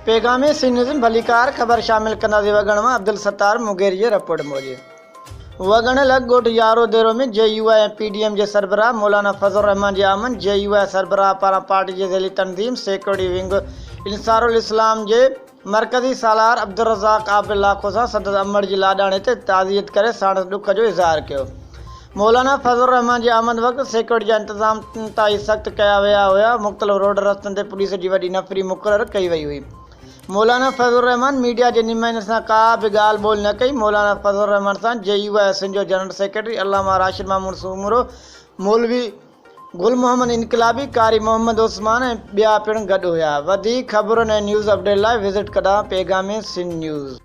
पैगाम सिंध न्यूज़ भलीकार ख़बर शामिल कंदासीं वगण मां अब्दुल सत्तार मुगेरी जी रिपोर्ट मूजिब वगण लॻ ॻोठ यारोदेरो में JUI ऐं PDM जे सरबराह मौलाना रहमान जी आमद। JUI सरबराह पारां पार्टी जी ज़ैली तंज़ीम सेक्योरिटी विंग इंसारुल इस्लाम जे मरकज़ी सालार अब्दुर्रज़ाक आबिद लाखो सां संदसि अमड़ जी लाॾाणे ते ताज़ियत करे साणुसि ॾुख जो इज़हार कयो। मौलाना रहमान जी आमद वक़्तु सेक्योरिटी जा इंतज़ाम इंतिहाई सख़्त कया विया हुआ। मुख़्तलिफ़ रोड रस्तनि ते पुलिस जी वॾी नफ़री मुक़ररु कई वई हुई। मौलाना रहमान मीडिया जे नुमाइंदनि सां का बि ॻाल्हि ॿोल न कई। मौलाना रहमान सां JUI सिंध जो जनरल सेक्रेटरी अल्लामा राशिद महमूद सूमरो, मौलवी गुल मोहम्मद इनकलाबी, कारी मोहम्मद उस्मान ऐं ॿिया पिणु गॾु हुआ। वधीक ख़बरुनि ऐं न्यूज़ अपडेट लाइ विज़िट कदा पैगाम सिंध न्यूज़।